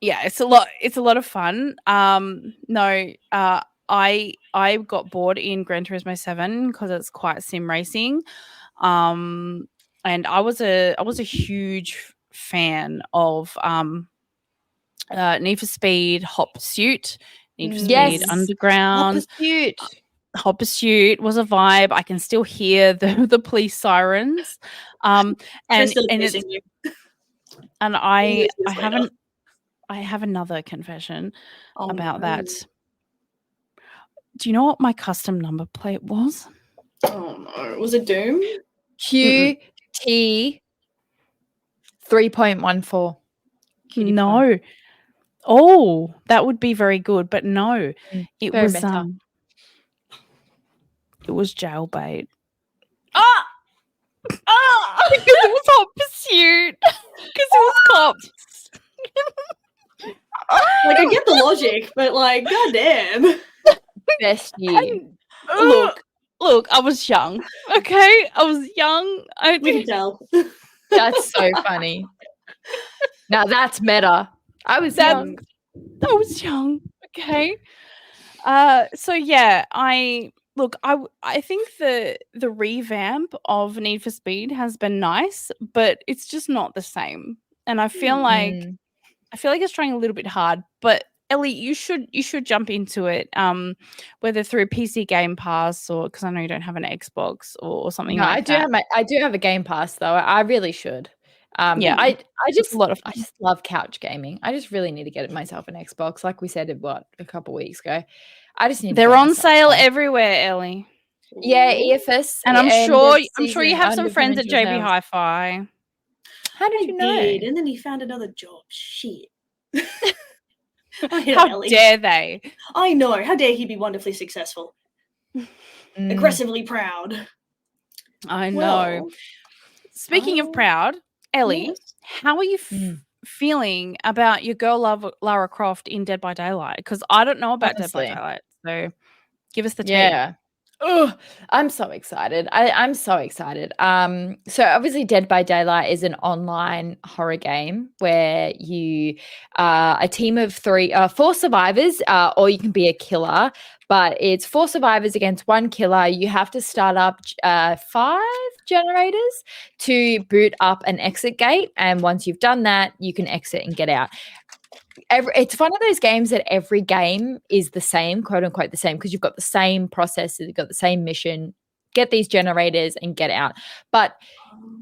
Yeah, it's a lot of fun. No, I got bored in Gran Turismo 7 because it's quite sim racing. And I was a huge fan of Need for Speed Hot Pursuit, Need for Speed Underground. Hot Pursuit was a vibe. I can still hear the police sirens. And it's, you. and I have another confession about that. Do you know what my custom number plate was? Oh no, was it Doom? QT 3.14. No. Oh, that would be very good, but no, it very was better. It was Jailbait. Ah! Because it was Hot Pursuit. Because it was cops. Like I get the logic, but like, goddamn. Best year. Look, I was young. Okay, I was young. We can tell. That's so funny. Now that's meta. I was young. I was young. Okay. So yeah, I think the revamp of Need for Speed has been nice, but it's just not the same. And I feel like it's trying a little bit hard. But Ellie, you should jump into it, whether through PC Game Pass or, because I know you don't have an Xbox or something like that. I do have a Game Pass though. I really should. Yeah, I just love couch gaming. I just really need to get myself an Xbox, like we said a couple weeks ago. I just need. They're on sale everywhere, Ellie. Yeah, EFS, and I'm sure you have some friends at JB Hi-Fi. How did you know? And then he found another job. Shit. How dare they? I know. How dare he be wonderfully successful? Aggressively proud. I know. Speaking of proud, Ellie, how are you feeling about your girl Lara Croft in Dead by Daylight? Because I don't know about Honestly. Dead by Daylight. So give us the tea. Yeah. Oh, I'm so excited. I'm so excited. So obviously Dead by Daylight is an online horror game where you are a team of four survivors, or you can be a killer, but it's 4 survivors against 1 killer. You have to start up 5 generators to boot up an exit gate, and once you've done that, you can exit and get out. It's one of those games that every game is the same, quote unquote, the same, because you've got the same processes, you've got the same mission, get these generators and get out. But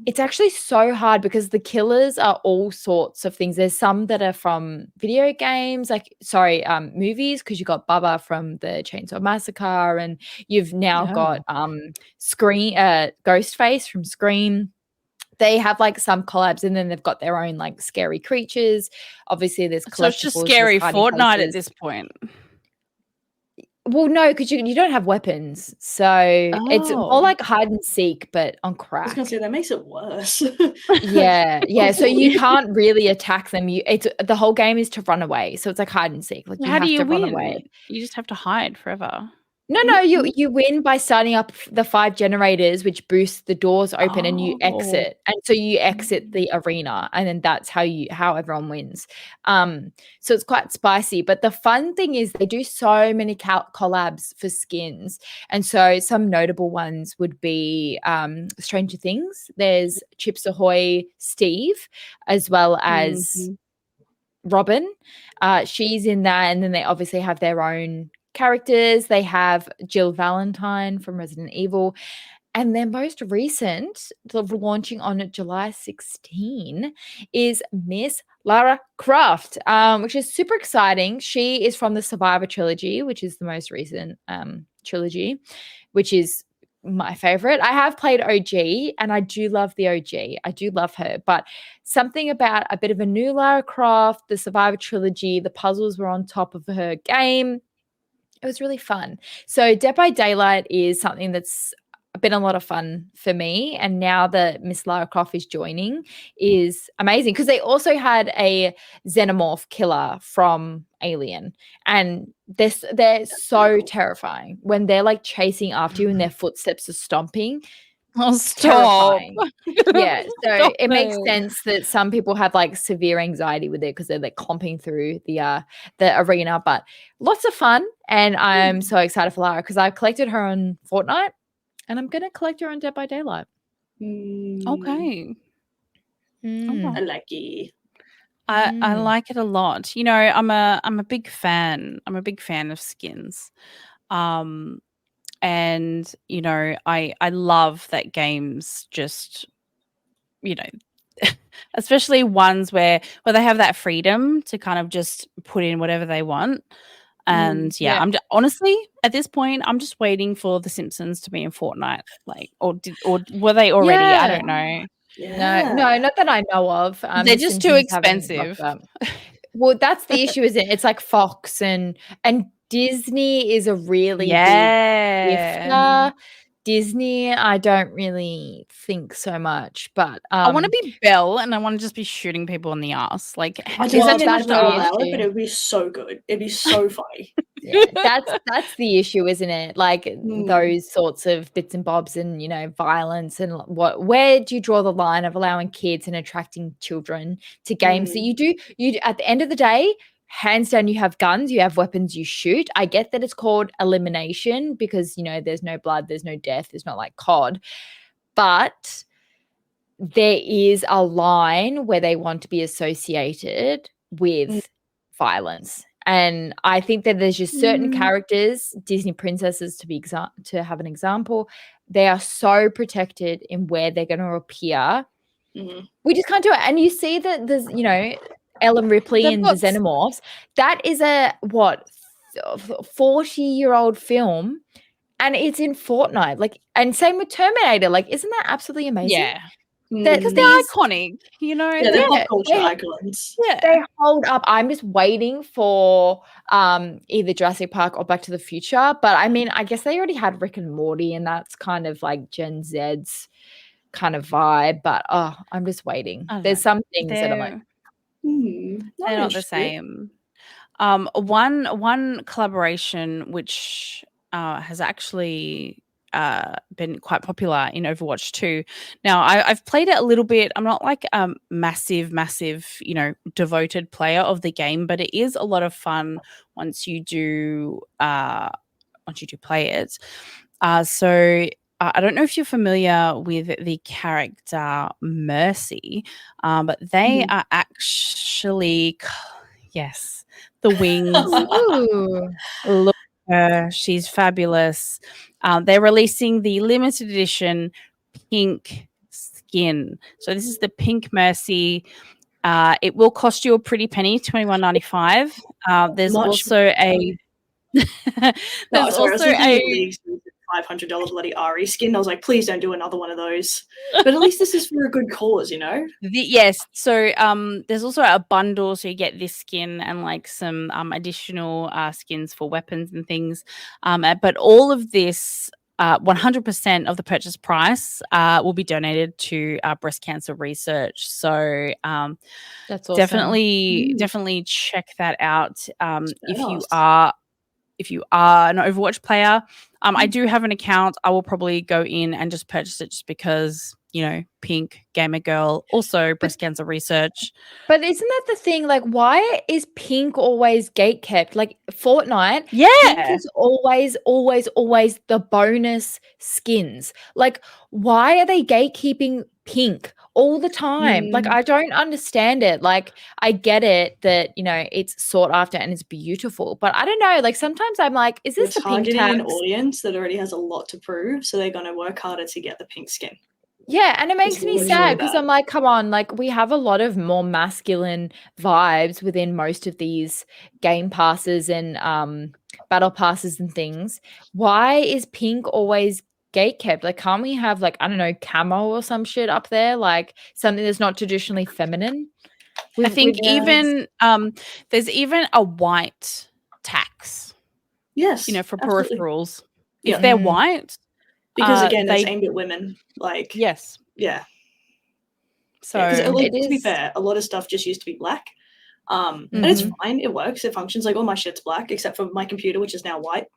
it's actually so hard because the killers are all sorts of things. There's some that are from video games, movies, because you got Bubba from the Chainsaw Massacre, and you've now got Ghostface from Scream. They have like some collabs, and then they've got their own like scary creatures. Obviously, there's collectibles. So it's just scary Fortnite at this point. Well, no, because you don't have weapons, so it's more like hide and seek, but on crack. I was gonna say that makes it worse. yeah. So you can't really attack them. The whole game is to run away. So it's like hide and seek. Like how do you run win? away. You just have to hide forever. No, you win by starting up the 5 generators, which boost the doors open, and you exit. And so you exit the arena, and then that's how everyone wins. So it's quite spicy. But the fun thing is they do so many collabs for skins. And so some notable ones would be Stranger Things. There's Chips Ahoy Steve, as well as Robin. She's in that, and then they obviously have their own characters. They have Jill Valentine from Resident Evil, and their most recent, launching on July 16, is Miss Lara Croft, which is super exciting. She is from the Survivor trilogy, which is the most recent trilogy, which is my favorite. I have played OG, and I do love the OG. I do love her, but something about a bit of a new Lara Croft, the Survivor trilogy, the puzzles were on top of her game. It was really fun. So Dead by Daylight is something that's been a lot of fun for me. And now that Miss Lara Croft is joining is amazing, because they also had a xenomorph killer from Alien. And they're so terrifying when they're like chasing after you and their footsteps are stomping. Oh, stop. Yeah, so it makes sense that some people have like severe anxiety with it because they're like clomping through the arena, but lots of fun. And I'm so excited for Lara because I've collected her on Fortnite, and I'm going to collect her on Dead by Daylight. Okay. I like it. I like it a lot. You know, I'm a big fan. I'm a big fan of skins. And you know, I love that games just, you know, especially ones where they have that freedom to kind of just put in whatever they want. And I'm honestly at this point I'm just waiting for The Simpsons to be in Fortnite, like, or were they already? I don't know. Yeah. No, not that I know of. They're just too expensive. Well, that's the issue, isn't it? It's like Fox and Disney is a really big gifter. Disney, I don't really think so much, but I want to be Belle, and I want to just be shooting people in the ass. Like, I don't think that's allowed, but it would be so good. It'd be so funny. Yeah, that's the issue, isn't it? Like those sorts of bits and bobs, and you know, violence, and where do you draw the line of allowing kids and attracting children to games that you at the end of the day, hands down, you have guns, you have weapons, you shoot. I get that it's called elimination because, you know, there's no blood, there's no death, it's not like COD, but there is a line where they want to be associated with violence. And I think that there's just certain characters, Disney princesses to have an example, they are so protected in where they're going to appear. We just can't do it. And you see that there's, you know, Ellen Ripley and the Xenomorphs. That is a 40-year-old film, and it's in Fortnite. Like, and same with Terminator. Like, isn't that absolutely amazing? Yeah, because they're iconic. You know, they're pop culture icons. Yeah, they hold up. I'm just waiting for either Jurassic Park or Back to the Future. But I mean, I guess they already had Rick and Morty, and that's kind of like Gen Z's kind of vibe. But I'm just waiting. There's some things that I'm like, They're not the same. One collaboration which has actually been quite popular in Overwatch 2. Now, I've played it a little bit. I'm not like a massive, devoted player of the game, but it is a lot of fun once you do play it. So I don't know if you're familiar with the character Mercy, but they are actually, yes, the wings. Ooh. Look at her. She's fabulous. They're releasing the limited edition pink skin. So this is the pink Mercy. It will cost you a pretty penny, $21.95. There's also a I was looking at League's $500 bloody Ari skin. I was like, please don't do another one of those. But at least this is for a good cause, you know? Yes. So there's also a bundle, so you get this skin and like some additional skins for weapons and things. But all of this, 100% of the purchase price will be donated to breast cancer research. So that's awesome. Definitely check that out if you are an Overwatch player. I do have an account. I will probably go in and just purchase it just because, pink, gamer girl, also breast cancer research. But isn't that the thing? Like, why is pink always gatekept? Like Fortnite, pink is always the bonus skins. Like, why are they gatekeeping pink all the time? Like, I don't understand it. Like, I get it that, it's sought after and it's beautiful, but I don't know. Like, sometimes I'm like, is this the pink tax? Targeting an audience that already has a lot to prove, so they're going to work harder to get the pink skin. Yeah, and it makes me sad because I'm like, come on, like we have a lot of more masculine vibes within most of these game passes and battle passes and things. Why is pink always gatekept? Like, can't we have like, I don't know, camo or some shit up there? Like something that's not traditionally feminine? I think even there's even a white tax. Yes. For peripherals. If they're white. Because again, it's aimed at women. Like, yes, yeah. So to be fair, a lot of stuff just used to be black, and it's fine. It works. It functions. Like all my shit's black except for my computer, which is now white.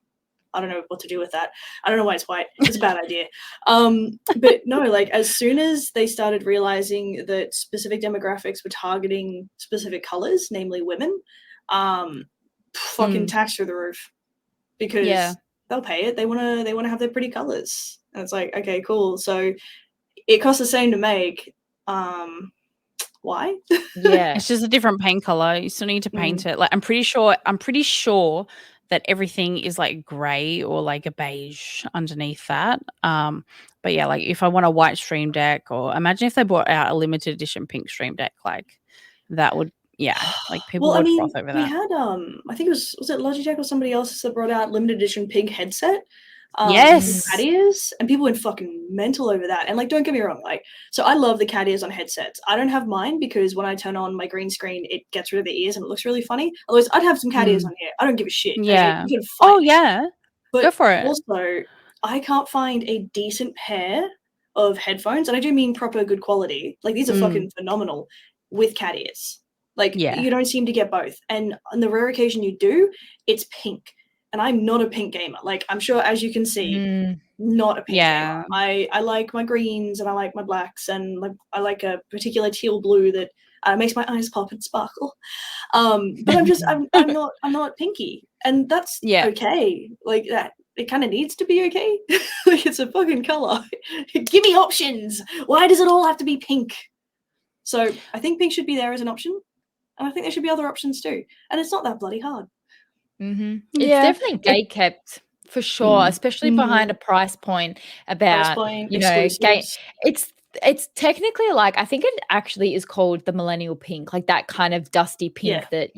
I don't know what to do with that. I don't know why it's white. It's a bad idea. But no, like as soon as they started realizing that specific demographics were targeting specific colors, namely women, fucking tax through the roof because. They'll pay it. They want to have their pretty colors. And it's like, okay, cool. So it costs the same to make. Why? Yeah. It's just a different paint color. You still need to paint it. Like I'm pretty sure that everything is like gray or like a beige underneath that. But yeah, like if I want a white stream deck, or imagine if they brought out a limited edition pink stream deck, like that would like people would froth over that. We had I think it was it Logitech or somebody else that brought out limited edition pink headset. Yes, cat ears, and people went fucking mental over that. And like, don't get me wrong, like, so I love the cat ears on headsets. I don't have mine because when I turn on my green screen, it gets rid of the ears and it looks really funny. Otherwise, I'd have some cat ears on here. I don't give a shit. Yeah. But go for it. Also, I can't find a decent pair of headphones, and I do mean proper good quality. Like these are fucking phenomenal with cat ears. Like you don't seem to get both, and on the rare occasion you do, it's pink. And I'm not a pink gamer. Like I'm sure, as you can see, not a pink gamer. I like my greens and I like my blacks, and like I like a particular teal blue that makes my eyes pop and sparkle. But I'm not pinky, and that's okay. Like that, it kind of needs to be okay. Like it's a fucking color. Give me options. Why does it all have to be pink? So I think pink should be there as an option. And I think there should be other options too. And it's not that bloody hard. It's definitely gatekept for sure, especially behind a price point about, it's technically like, I think it actually is called the millennial pink, like that kind of dusty pink that,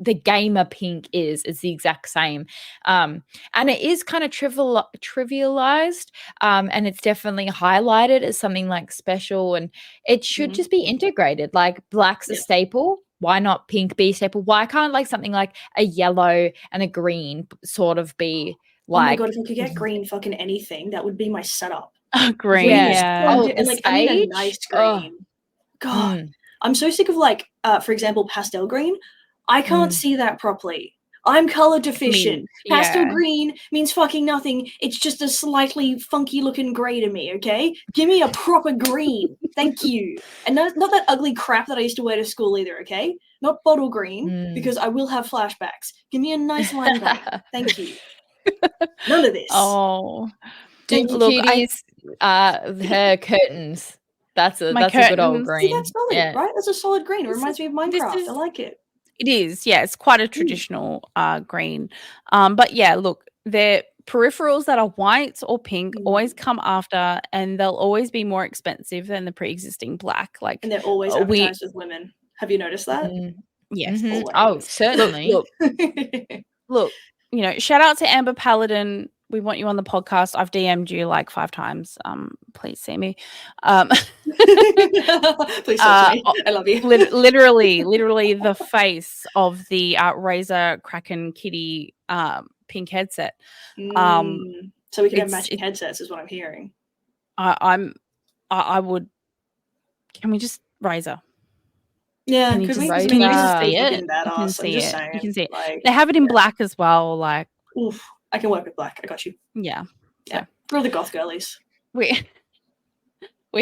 the gamer pink is the exact same. And it is kind of trivialized, and it's definitely highlighted as something like special, and it should just be integrated. Like black's a staple. Why not pink be a staple? Why can't like something like a yellow and a green sort of be like? Oh my god, if I could get green fucking anything, that would be my setup. Green, and like I need a nice green. God. I'm so sick of like, for example, pastel green. I can't Mm. see that properly. I'm color deficient. Pastel yeah. green means fucking nothing. It's just a slightly funky looking grey to me, okay? Give me a proper green. Thank you. And not that ugly crap that I used to wear to school either, okay? Not bottle green, because I will have flashbacks. Give me a nice lime green. Thank you. None of this. Oh, Dinky look, Cuties, her curtains. That's a My good old curtains. See, green. that's solid, Yeah. right? That's a solid green. It This reminds me of this Minecraft. is- I like it. It is, yeah. It's quite a traditional green. But yeah, look, their peripherals that are white or pink always come after, and they'll always be more expensive than the pre-existing black. Like, And they're always we advertised as women. Have you noticed that? yes, Mhm. Always. Oh, certainly. look, you know, shout out to Amber Paladin. We want you on the podcast. I've DM'd you like 5 times. Please see me. Please talk to me. I love you. literally the face of the Razer Kraken Kitty pink headset. So we can have it's- matching headsets, is what I'm hearing. I would. Can we just Razer? Yeah, Can you could just, we? Razer? I mean, you Razer's just pretty see it? fucking You can badass. I'm see just it. saying. You can see it. Like, They have it in black as well. Like, oof, I can work with black. I got you. yeah, For the goth girlies. we're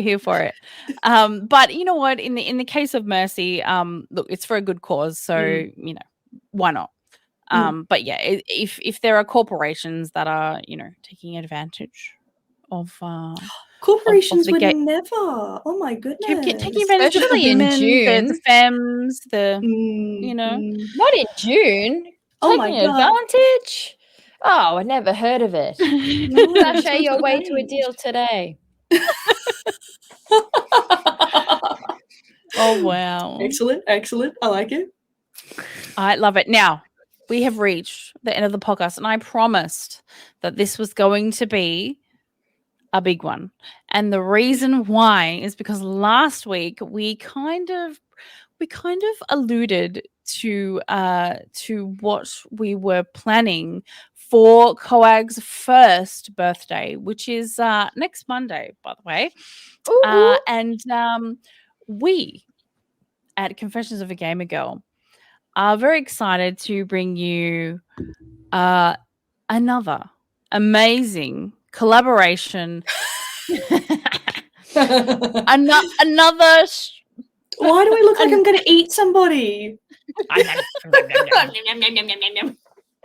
here for it. But you know what? In the case of Mercy, look, it's for a good cause, so you know, why not? But yeah, if there are corporations that are, you know, taking advantage of corporations the would gay- never. Oh my goodness. taking advantage of the Especially in women, the June. femmes, you know. Not in June. Oh my Taking God. advantage. Oh, I never heard of it. No, Sashay your way to a deal today. Oh wow. Excellent. I like it. I love it. Now, we have reached the end of the podcast, and I promised that this was going to be a big one. And the reason why is because last week we kind of alluded to what we were planning for COAGG's first birthday, which is next Monday, by the way. And we at Confessions of a Gamer Girl are very excited to bring you another amazing collaboration. Another. Why do I look like I'm going to eat somebody?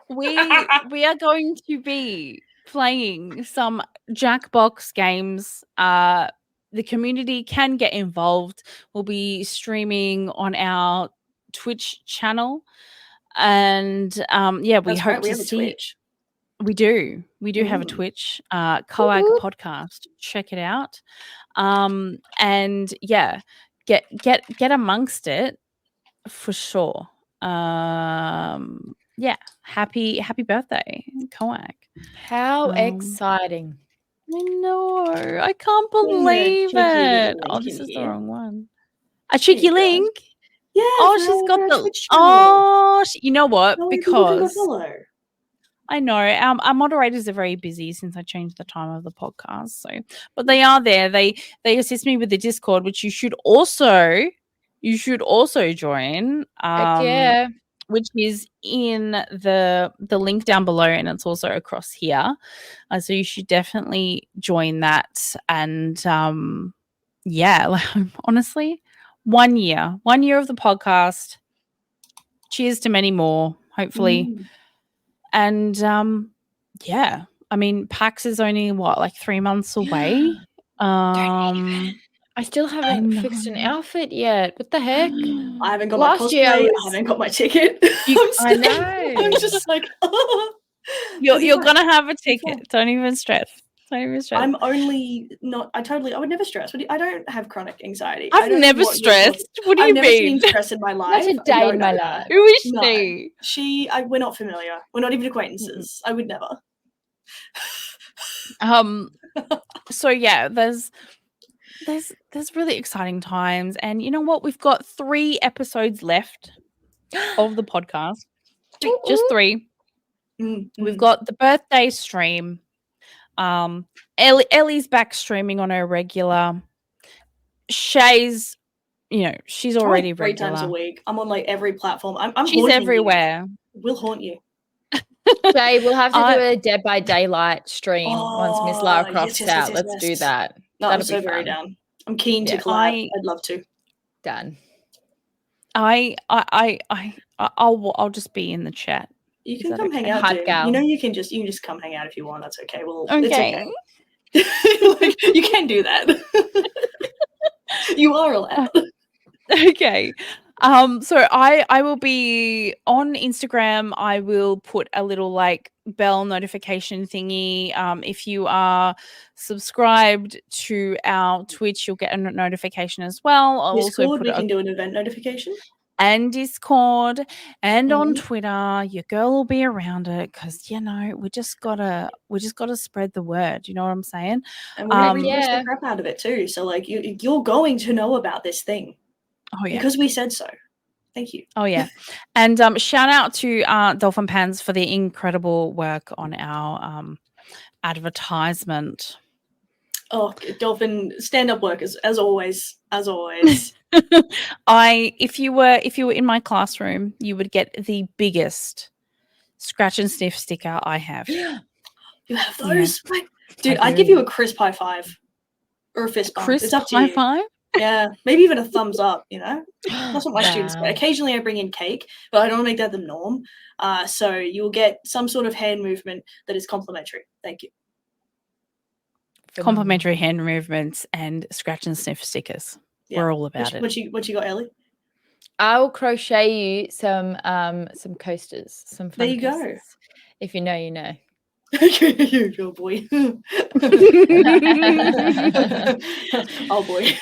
We are going to be playing some Jackbox games. The community can get involved. We'll be streaming on our Twitch channel, and yeah, we That's hope right, we to have a see. Twitch. We do have a Twitch, COAGG podcast. Check it out, and yeah, get amongst it for sure. Yeah, happy birthday, COAGG. How exciting. I know. I can't believe cheeky little it. link Oh, in this is the here. wrong one. A cheeky you go. link. Yeah. Oh, she's for got our the. Twitch channel. Oh, you know what? How many people can go Because follow? I know our moderators are very busy since I changed the time of the podcast. So, but they are there. They assist me with the Discord, which you should also join. Heck yeah. Which is in the link down below, and it's also across here. So you should definitely join that. And yeah, like, honestly, 1 year of the podcast. Cheers to many more, hopefully. And yeah, I mean, PAX is only like 3 months away. I still haven't fixed an outfit yet. What the heck? I haven't got Last my year I cosplay. I was- haven't got my ticket. I know. I'm just like, You're gonna have a ticket. Don't even stress. I'm only not. I would never stress. I don't have chronic anxiety. I've I don't know never what you're stressed. talking- What do you I've never mean? seen stress in my life. Not a day in my know life. that. Who is No. she? We're not familiar. We're not even acquaintances. I would never. So yeah, there's really exciting times, and you know what? We've got 3 episodes left of the podcast. Just 3. We've got the birthday stream. Ellie's back streaming on her regular. Shay's, she's I'm like already 3 times a regular. week. I'm on like every platform. I'm She's haunting everywhere. You. We'll haunt you. Jay, we'll have to do a Dead by Daylight stream once Miss Lara Croft's yes, out. Let's do that. No, That'll I'm so be very fun. down. I'm keen to Yeah. collab. I'd love to. Done. I'll just be in the chat. You Is can that come okay? hang out, Hype dude. gal. You can just come hang out if you want. That's okay. Well, Okay. it's okay. Like, you can do that. You are allowed. Okay. So I will be on Instagram. I will put a little like bell notification thingy. If you are subscribed to our Twitch, you'll get a notification as well. I'll Discord, also put we can do an event notification. and Discord and on Mhm. Twitter. Your girl will be around it because we just gotta spread the word. You know what I'm saying? And we're gonna repost yeah. the crap out of it too. So like you're going to know about this thing. Oh yeah. Because we said so. Thank you. Oh yeah. And shout out to Dolphin Pans for the incredible work on our advertisement. Oh, Dolphin stand-up work as always. As always. If you were in my classroom, you would get the biggest scratch and sniff sticker I have. You have those? Yeah. Dude, I'd give you a crisp high five. Or a fist bump. Crisp It's up to high you. five? Yeah, maybe even a thumbs up, That's what my students get. Occasionally I bring in cake, but I don't make that the norm. So you'll get some sort of hand movement that is complimentary. Thank you. Complimentary hand movements and scratch and sniff stickers. Yeah. We're all about it. What you got, Ellie? I'll crochet you some coasters, some fun There you coasters. go. If you know, you know. You go, boy. Oh boy.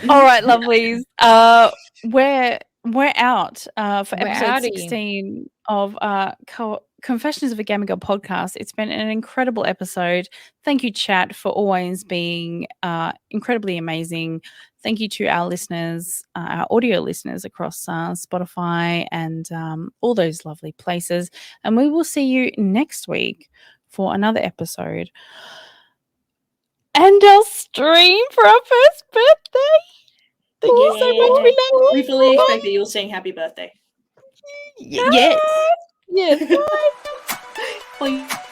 All right, lovelies. We're out for episode 16 of Confessions of a Gamer Girl podcast. It's been an incredible episode. Thank you, chat, for always being incredibly amazing. Thank you to our listeners, our audio listeners across Spotify and all those lovely places. And we will see you next week for another episode. And our stream for our first birthday. Thank you so much. We fully expect that you'll sing happy birthday. Yes. Yes. Bye.